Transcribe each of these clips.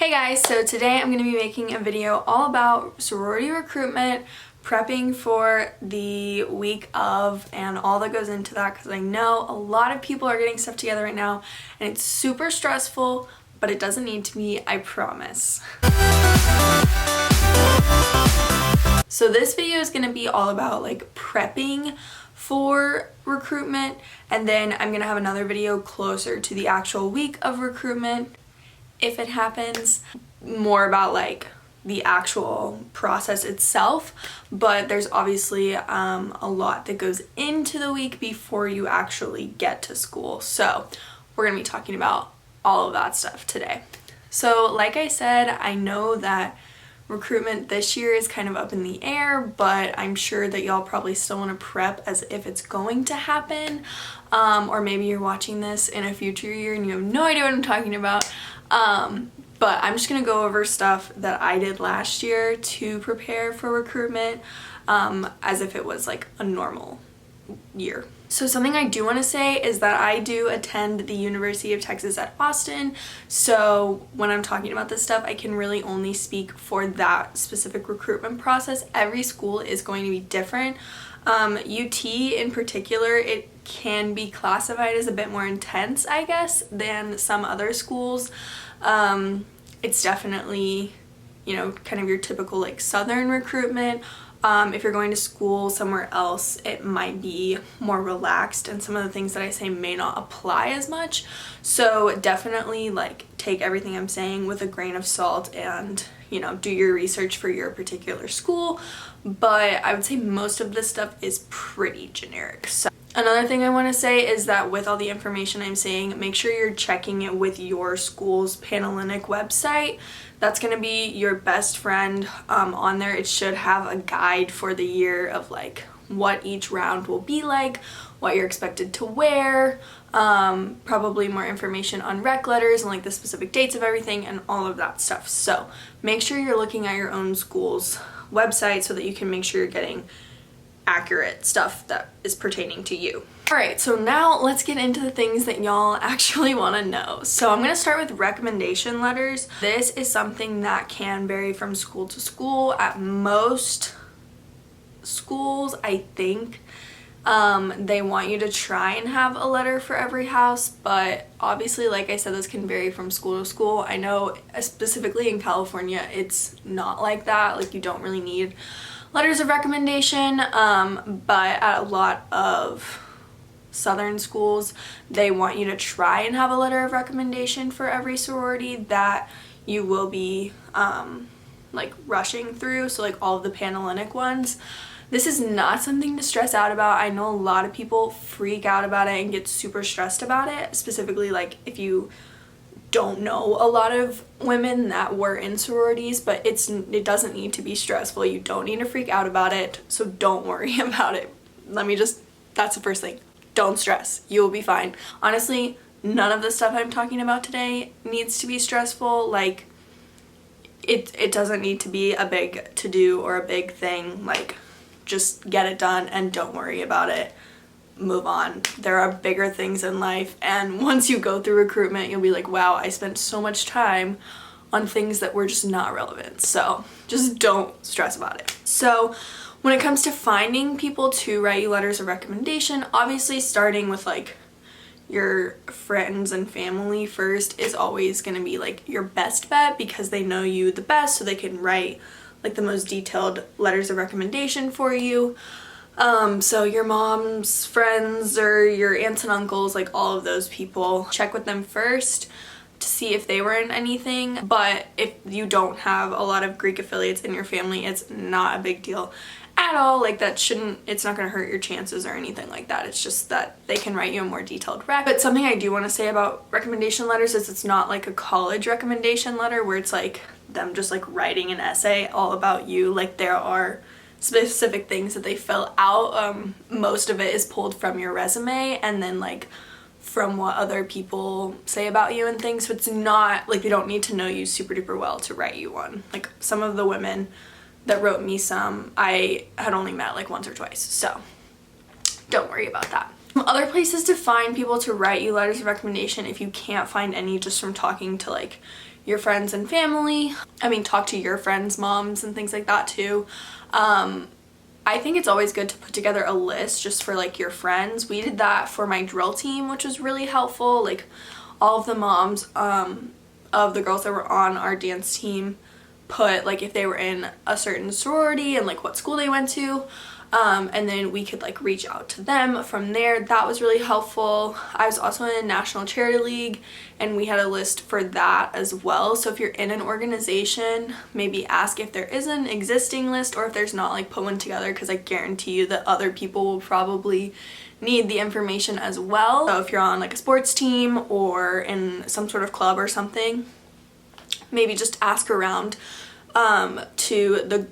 Hey guys, so today I'm going to be making a video all about sorority recruitment, prepping for the week of, and all that goes into that, because I know a lot of people are getting stuff together right now and it's super stressful, but it doesn't need to be, I promise. So this video is going to be all about like prepping for recruitment, and then I'm going to have another video closer to the actual week of recruitment, if it happens, more about like the actual process itself. But there's obviously a lot that goes into the week before you actually get to school, so we're gonna be talking about all of that stuff today. So like I said, I know that recruitment this year is kind of up in the air, but I'm sure that y'all probably still want to prep as if it's going to happen, or maybe you're watching this in a future year and you have no idea what I'm talking about. But I'm just gonna go over stuff that I did last year to prepare for recruitment, as if it was like a normal year. So something I do want to say is that I do attend the University of Texas at Austin, so when I'm talking about this stuff, I can really only speak for that specific recruitment process. Every school is going to be different. UT in particular, it can be classified as a bit more intense, I guess, than some other schools. It's definitely, you know, kind of your typical like Southern recruitment. If you're going to school somewhere else, it might be more relaxed, and some of the things that I say may not apply as much. So definitely like take everything I'm saying with a grain of salt and, you know, do your research for your particular school. But I would say most of this stuff is pretty generic. So another thing I want to say is that with all the information I'm saying, make sure you're checking it with your school's Panhellenic website. That's going to be your best friend on there. It should have a guide for the year of like what each round will be like, what you're expected to wear, probably more information on rec letters and like the specific dates of everything and all of that stuff. So make sure you're looking at your own school's website so that you can make sure you're getting accurate stuff that is pertaining to you. Alright, so now let's get into the things that y'all actually want to know. So I'm going to start with recommendation letters. This is something that can vary from school to school. At most schools, I think, they want you to try and have a letter for every house, but obviously, like I said, this can vary from school to school. I know specifically in California, it's not like that. Like, you don't really need letters of recommendation, but at a lot of Southern schools, they want you to try and have a letter of recommendation for every sorority that you will be like rushing through, so like all of the Panhellenic ones. This is not something to stress out about. I know a lot of people freak out about it and get super stressed about it, specifically like if you don't know a lot of women that were in sororities, but it doesn't need to be stressful. You don't need to freak out about it, so don't worry about it. That's the first thing. Don't stress. You will be fine. Honestly, none of the stuff I'm talking about today needs to be stressful. Like, it doesn't need to be a big to-do or a big thing. Like, just get it done and don't worry about it. Move on. There are bigger things in life, and once you go through recruitment, you'll be like, wow, I spent so much time on things that were just not relevant. So just don't stress about it. So when it comes to finding people to write you letters of recommendation, obviously starting with like your friends and family first is always going to be like your best bet, because they know you the best, so they can write like the most detailed letters of recommendation for you. So your mom's friends or your aunts and uncles, like all of those people, check with them first to see if they were in anything. But if you don't have a lot of Greek affiliates in your family, it's not a big deal at all. Like, it's not gonna hurt your chances or anything like that. It's just that they can write you a more detailed rec. But something I do want to say about recommendation letters is it's not like a college recommendation letter where it's like them just like writing an essay all about you. Like, there are specific things that they fill out. Most of it is pulled from your resume and then like from what other people say about you and things. So it's not like they don't need to know you super duper well to write you one. Like, some of the women that wrote me some, I had only met like once or twice, so don't worry about that. Other places to find people to write you letters of recommendation if you can't find any just from talking to like your friends and family. I mean, talk to your friends' moms and things like that too. I think it's always good to put together a list just for like your friends. We did that for my drill team, which was really helpful. Like all of the moms of the girls that were on our dance team put like if they were in a certain sorority and like what school they went to. And then we could like reach out to them from there. That was really helpful. I was also in a national charity league and we had a list for that as well. So if you're in an organization, maybe ask if there is an existing list, or if there's not, like put one together, because I guarantee you that other people will probably need the information as well. So if you're on like a sports team or in some sort of club or something, maybe just ask around to the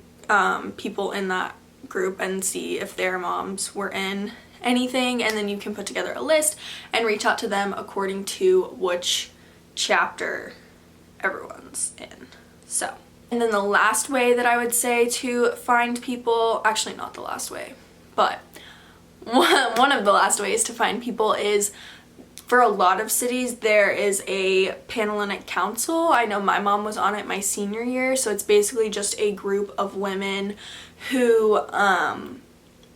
people in that group and see if their moms were in anything, and then you can put together a list and reach out to them according to which chapter everyone's in. So, and then the last way that I would say to find people, actually not the last way, but one of the last ways to find people is, for a lot of cities there is a Panhellenic Council. I know my mom was on it my senior year, so it's basically just a group of women who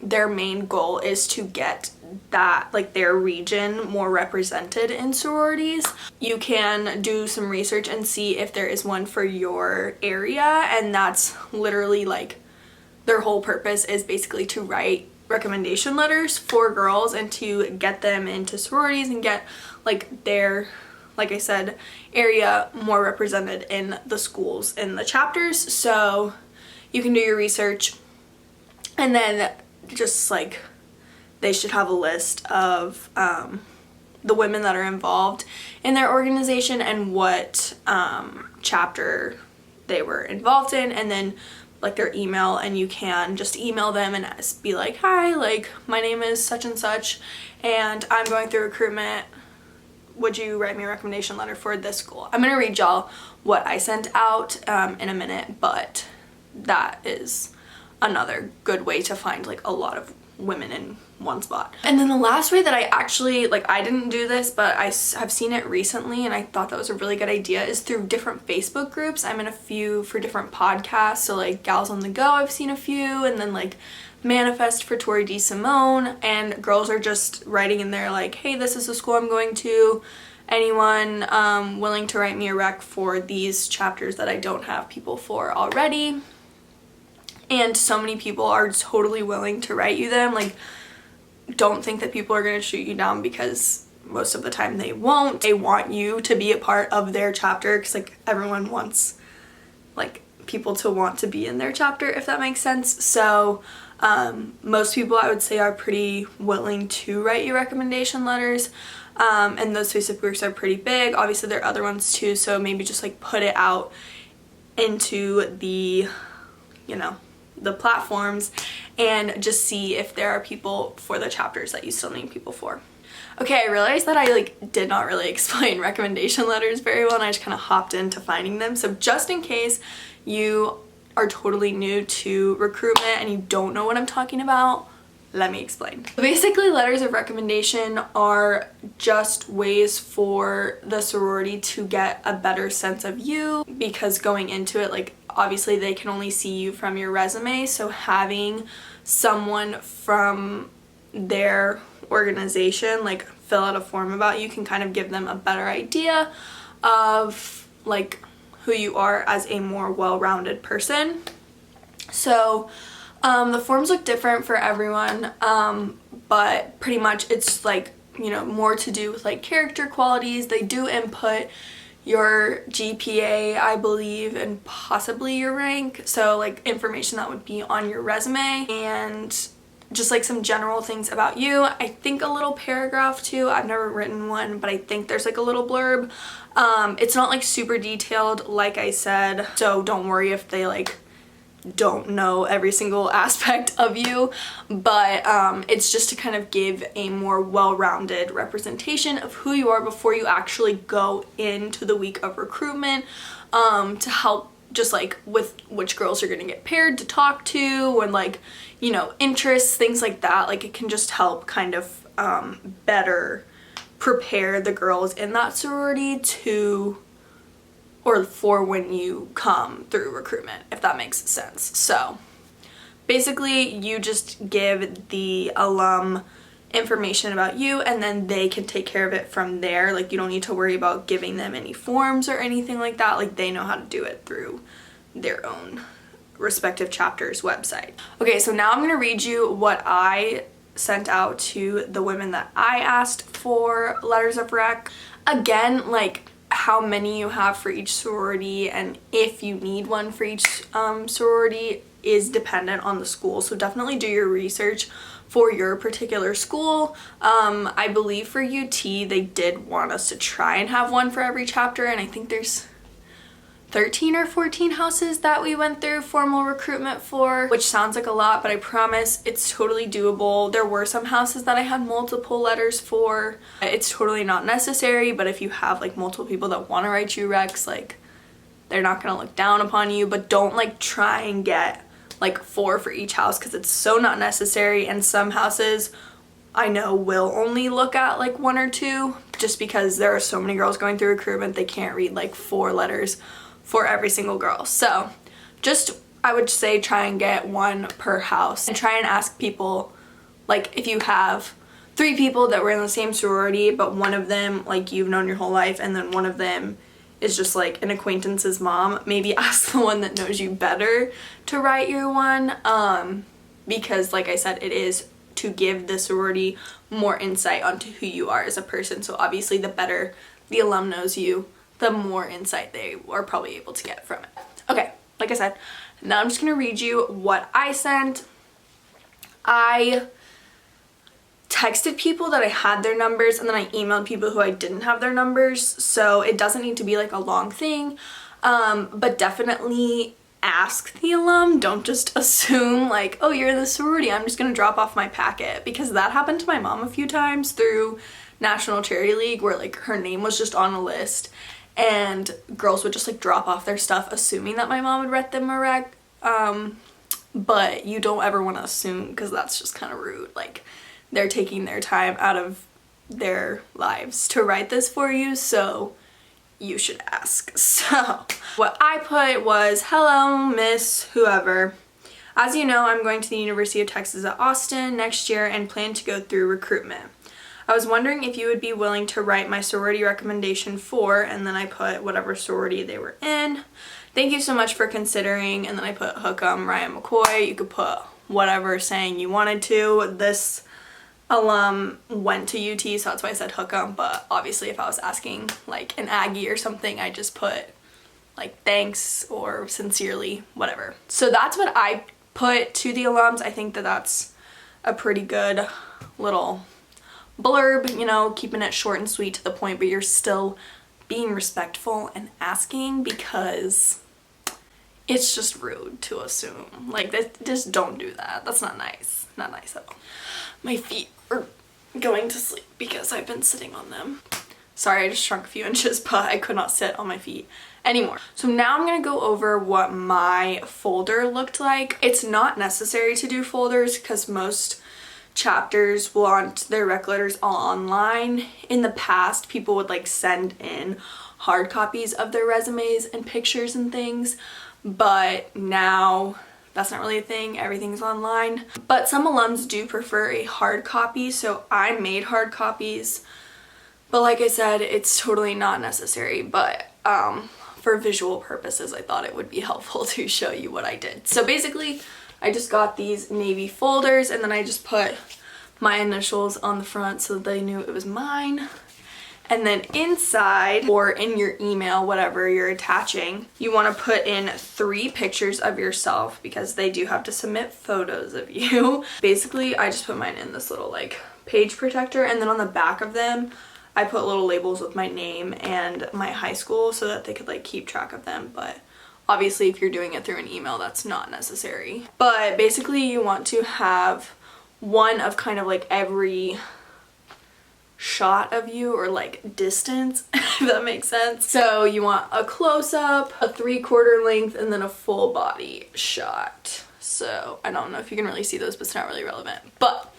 their main goal is to get that, like their region, more represented in sororities. You can do some research and see if there is one for your area, and that's literally like their whole purpose is basically to write recommendation letters for girls and to get them into sororities and get like their, like I said, area more represented in the schools, in the chapters. So you can do your research, and then just like they should have a list of the women that are involved in their organization and what chapter they were involved in, and then like their email, and you can just email them and be like, hi, like my name is such and such and I'm going through recruitment, would you write me a recommendation letter for this school? I'm gonna read y'all what I sent out in a minute, but that is another good way to find like a lot of women in one spot. And then the last way that I actually, like, I didn't do this, but I have seen it recently and I thought that was a really good idea, is through different Facebook groups. I'm in a few for different podcasts, so like Gals on the Go, I've seen a few, and then like Manifest for Tori D. Simone, and girls are just writing in there like, hey, this is the school I'm going to, anyone willing to write me a rec for these chapters that I don't have people for already. And so many people are totally willing to write you them. Like, don't think that people are going to shoot you down, because most of the time they won't. They want you to be a part of their chapter, because like everyone wants like people to want to be in their chapter, if that makes sense. So most people, I would say, are pretty willing to write you recommendation letters, and those Facebook groups are pretty big. Obviously there are other ones too, so maybe just like put it out into the, you know, the platforms and just see if there are people for the chapters that you still need people for. Okay, I realized that I like did not really explain recommendation letters very well, and I just kind of hopped into finding them. So just in case you are totally new to recruitment and you don't know what I'm talking about, let me explain. Basically, letters of recommendation are just ways for the sorority to get a better sense of you, because going into it, like, obviously they can only see you from your resume, so having someone from their organization like fill out a form about you can kind of give them a better idea of like who you are as a more well-rounded person. So the forms look different for everyone, but pretty much it's like, you know, more to do with like character qualities. They do input your GPA, I believe, and possibly your rank, so like information that would be on your resume, and just like some general things about you. I think a little paragraph too. I've never written one, but I think there's like a little blurb. It's not like super detailed, like I said, so don't worry if they like don't know every single aspect of you, but it's just to kind of give a more well-rounded representation of who you are before you actually go into the week of recruitment, to help just like with which girls you're gonna get paired to talk to, and like, you know, interests, things like that. Like, it can just help kind of better prepare the girls in that sorority to or for when you come through recruitment, if that makes sense. So basically you just give the alum information about you and then they can take care of it from there. Like, you don't need to worry about giving them any forms or anything like that. Like, they know how to do it through their own respective chapter's website. Okay, so now I'm going to read you what I sent out to the women that I asked for letters of rec. Again, like, how many you have for each sorority and if you need one for each sorority is dependent on the school, so definitely do your research for your particular school. I believe for UT they did want us to try and have one for every chapter, and I think there's 13 or 14 houses that we went through formal recruitment for, which sounds like a lot, but I promise it's totally doable. There were some houses that I had multiple letters for. It's totally not necessary, but if you have like multiple people that want to write you recs, like, they're not gonna look down upon you, but don't like try and get like 4 for each house because it's so not necessary. And some houses I know will only look at like 1 or 2 just because there are so many girls going through recruitment, they can't read like 4 letters for every single girl. So just, I would say, try and get 1 per house and try and ask people, like, if you have 3 people that were in the same sorority but one of them like you've known your whole life and then one of them is just like an acquaintance's mom, maybe ask the one that knows you better to write your one, because like I said, it is to give the sorority more insight onto who you are as a person. So obviously the better the alum knows you, the more insight they are probably able to get from it. Okay, like I said, now I'm just gonna read you what I sent. I texted people that I had their numbers and then I emailed people who I didn't have their numbers, so it doesn't need to be like a long thing, but definitely ask the alum. Don't just assume like, oh, you're in the sorority, I'm just gonna drop off my packet, because that happened to my mom a few times through National Charity League where like her name was just on a list and girls would just like drop off their stuff assuming that my mom would write them a rec, but you don't ever want to assume because that's just kind of rude. Like, they're taking their time out of their lives to write this for you, so you should ask. So what I put was, hello Miss whoever, as you know, I'm going to the University of Texas at Austin next year and plan to go through recruitment. I was wondering if you would be willing to write my sorority recommendation for, and then I put whatever sorority they were in. Thank you so much for considering, and then I put Hookem, Ryan McCoy. You could put whatever saying you wanted to. This alum went to UT, so that's why I said Hookem, but obviously if I was asking like an Aggie or something, I just put like thanks or sincerely, whatever. So that's what I put to the alums. I think that that's a pretty good little blurb, you know, keeping it short and sweet to the point, but you're still being respectful and asking, because it's just rude to assume. Like, just don't do that. That's not nice. Not nice at all. My feet are going to sleep because I've been sitting on them. Sorry, I just shrunk a few inches, but I could not sit on my feet anymore. So now I'm gonna go over what my folder looked like. It's not necessary to do folders because most chapters want their rec letters all online. In the past, people would like send in hard copies of their resumes and pictures and things, but now that's not really a thing. Everything's online. But some alums do prefer a hard copy, so I made hard copies. But like I said, it's totally not necessary, but for visual purposes, I thought it would be helpful to show you what I did. So basically, I just got these navy folders and then I just put my initials on the front so that they knew it was mine. And then inside, or in your email, whatever you're attaching, you want to put in 3 pictures of yourself because they do have to submit photos of you. Basically, I just put mine in this little like page protector, and then on the back of them, I put little labels with my name and my high school so that they could like keep track of them. But obviously if you're doing it through an email, that's not necessary. But basically you want to have one of kind of like every shot of you, or like distance, if that makes sense. So you want a close-up, a 3/4 length, and then a full body shot. So I don't know if you can really see those, but it's not really relevant. But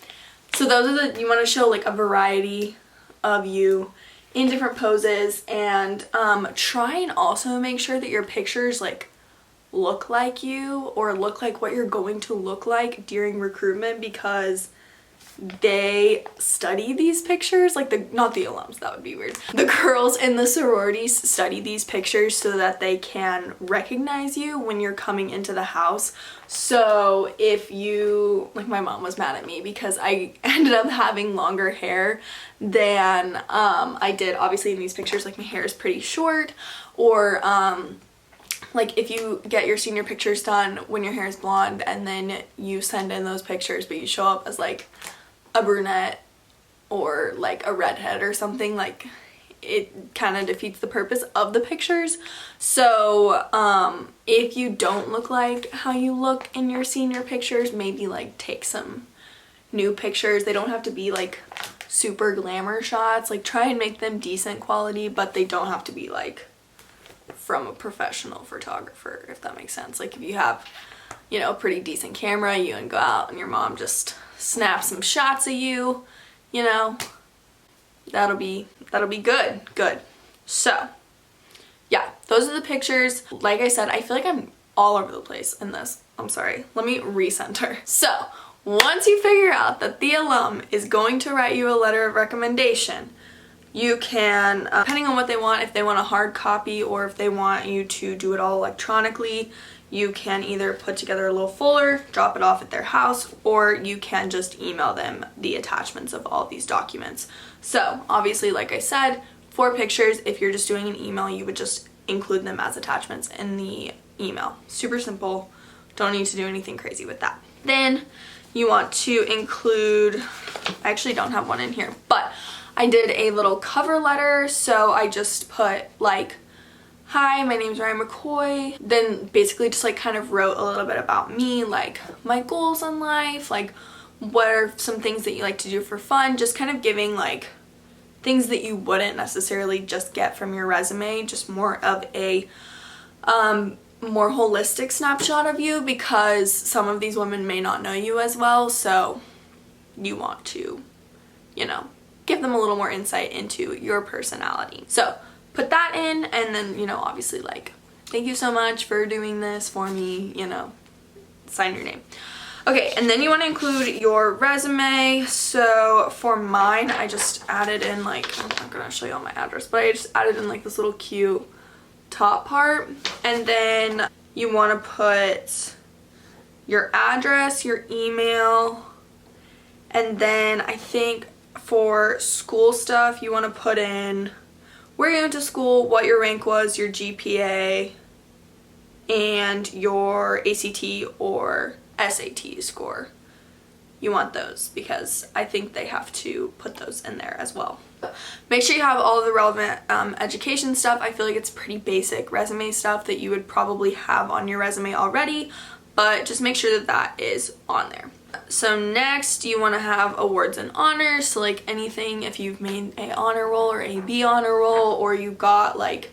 so those are the, you want to show like a variety of you in different poses, and try and also make sure that your pictures like look like you or look like what you're going to look like during recruitment, because they study these pictures, like not the alums, that would be weird. The girls in the sororities study these pictures so that they can recognize you when you're coming into the house. So if you, like, my mom was mad at me because I ended up having longer hair than I did obviously in these pictures. Like, my hair is pretty short, or like if you get your senior pictures done when your hair is blonde and then you send in those pictures but you show up as like a brunette or like a redhead or something, like it kind of defeats the purpose of the pictures. So if you don't look like how you look in your senior pictures, maybe like take some new pictures. They don't have to be like super glamour shots, like try and make them decent quality, but they don't have to be like from a professional photographer, if that makes sense. Like if you have, you know, a pretty decent camera, you can go out and your mom just snap some shots of you, you know, that'll be good. So yeah, those are the pictures. Like I said, I feel like I'm all over the place in this. I'm sorry, let me recenter. So once you figure out that the alum is going to write you a letter of recommendation, you can, depending on what they want, if they want a hard copy or if they want you to do it all electronically, you can either put together a little folder, drop it off at their house, or you can just email them the attachments of all these documents. So obviously, like I said, for pictures, if you're just doing an email, you would just include them as attachments in the email. Super simple. Don't need to do anything crazy with that. Then you want to include, I actually don't have one in here, but I did a little cover letter. So I just put like, hi, my name's Ryan McCoy. Then basically just like kind of wrote a little bit about me, like my goals in life, like what are some things that you like to do for fun, just kind of giving like things that you wouldn't necessarily just get from your resume, just more of a more holistic snapshot of you, because some of these women may not know you as well, so you want to, you know, give them a little more insight into your personality. So put that in, and then, you know, obviously like, thank you so much for doing this for me, you know, sign your name. Okay, and then you want to include your resume. So for mine, I just added in like, I'm not gonna show you all my address, but I just added in like this little cute top part. And then you want to put your address, your email, and then I think for school stuff, you want to put in where you went to school, what your rank was, your GPA, and your ACT or SAT score. You want those because I think they have to put those in there as well. Make sure you have all of the relevant education stuff. I feel like it's pretty basic resume stuff that you would probably have on your resume already, but just make sure that that is on there. So next you want to have awards and honors. So like anything, if you've made a honor roll or a B honor roll, or you got like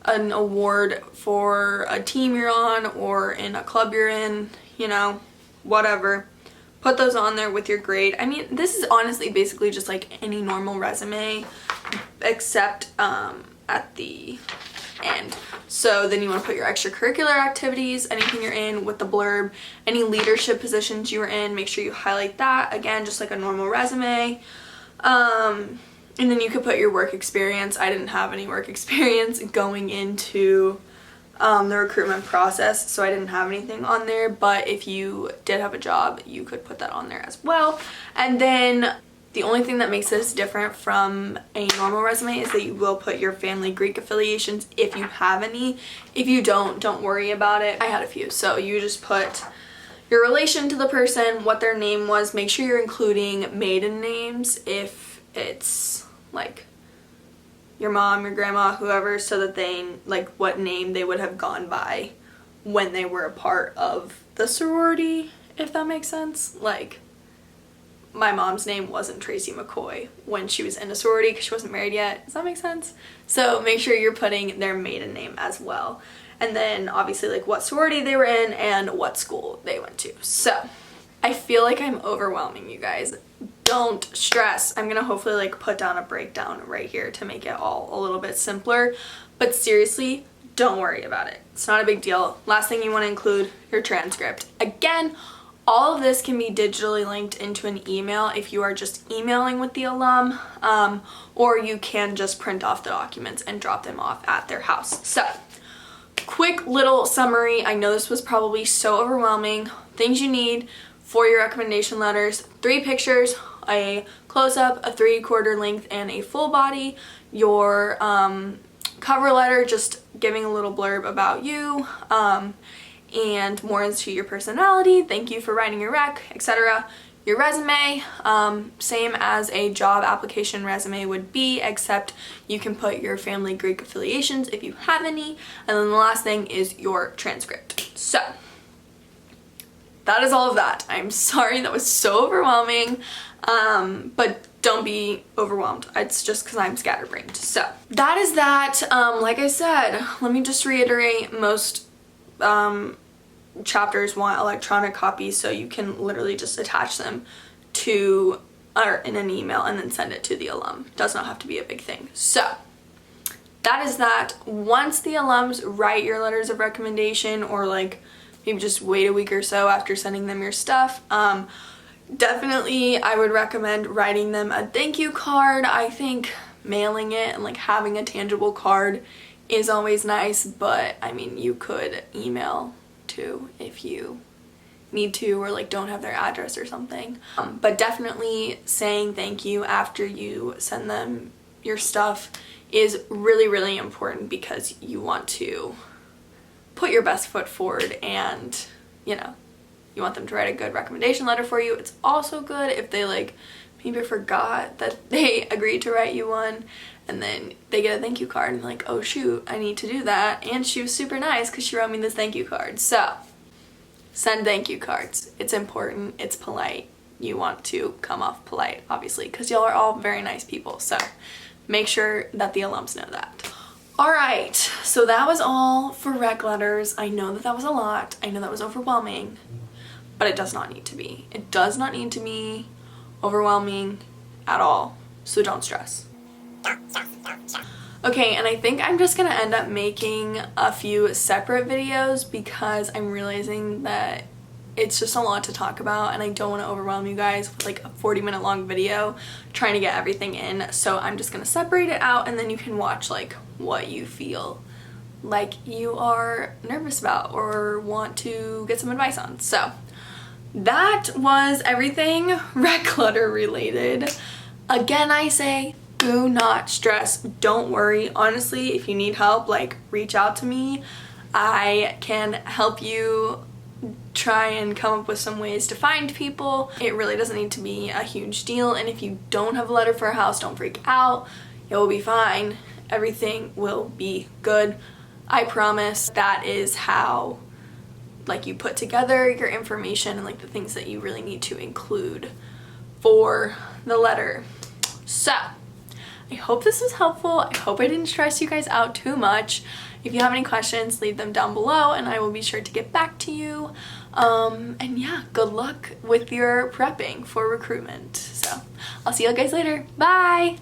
an award for a team you're on or in a club you're in, you know, whatever, put those on there with your grade. I mean, this is honestly basically just like any normal resume, except at the end. So then you want to put your extracurricular activities, anything you're in with the blurb, any leadership positions you were in, make sure you highlight that, again, just like a normal resume. And then you could put your work experience. I didn't have any work experience going into the recruitment process, so I didn't have anything on there, but if you did have a job, you could put that on there as well. And then the only thing that makes this different from a normal resume is that you will put your family Greek affiliations if you have any. If you don't worry about it. I had a few, so you just put your relation to the person, what their name was. Make sure you're including maiden names if it's like your mom, your grandma, whoever, so that they, like, what name they would have gone by when they were a part of the sorority, if that makes sense. Like, my mom's name wasn't Tracy McCoy when she was in a sorority because she wasn't married yet. Does that make sense? So make sure you're putting their maiden name as well. And then obviously like what sorority they were in and what school they went to. So I feel like I'm overwhelming you guys. don't stress. I'm gonna hopefully like put down a breakdown right here to make it all a little bit simpler, but seriously, don't worry about it. It's not a big deal. Last thing you want to include, your transcript. Again, all of this can be digitally linked into an email if you are just emailing with the alum, or you can just print off the documents and drop them off at their house. So, quick little summary. I know this was probably so overwhelming. Things you need for your recommendation letters: 3 pictures, a close-up, a 3/4 length, and a full body. Your cover letter, just giving a little blurb about you, and more into your personality, thank you for writing your rec, etc. Your resume, same as a job application resume would be, except you can put your family Greek affiliations if you have any. And then the last thing is your transcript. So that is all of that. I'm sorry that was so overwhelming, but don't be overwhelmed. It's just because I'm scatterbrained. So that is that. Like I said, let me just reiterate, most chapters want electronic copies, so you can literally just attach them to or in an email and then send it to the alum. Does not have to be a big thing. So that is that. Once the alums write your letters of recommendation, or like maybe just wait a week or so after sending them your stuff, definitely I would recommend writing them a thank you card. I think mailing it and like having a tangible card is always nice, but I mean, you could email too if you need to, or like don't have their address or something. But definitely saying thank you after you send them your stuff is really, really important, because you want to put your best foot forward, and you know, you want them to write a good recommendation letter for you. It's also good if they like maybe forgot that they agreed to write you one, and then they get a thank you card and like, oh shoot, I need to do that, and she was super nice because she wrote me this thank you card. So send thank you cards. It's important, it's polite. You want to come off polite, obviously, because y'all are all very nice people, so make sure that the alums know that. Alright, so that was all for rec letters. I know that that was a lot. I know that was overwhelming, but it does not need to be. It does not need to be overwhelming at all, so don't stress. Okay, and I think I'm just gonna end up making a few separate videos, because I'm realizing that it's just a lot to talk about and I don't want to overwhelm you guys with like a 40-minute long video trying to get everything in. So I'm just gonna separate it out, and then you can watch like what you feel like you are nervous about or want to get some advice on. So that was everything rec letter related. Again, I say, do not stress. Don't worry. Honestly, if you need help, like, reach out to me. I can help you try and come up with some ways to find people. It really doesn't need to be a huge deal, and if you don't have a letter for a house, don't freak out. It will be fine. Everything will be good. I promise. That is how like you put together your information and like the things that you really need to include for the letter. So I hope this was helpful. I hope I didn't stress you guys out too much. If you have any questions, leave them down below and I will be sure to get back to you. And yeah, good luck with your prepping for recruitment. So I'll see you guys later. Bye!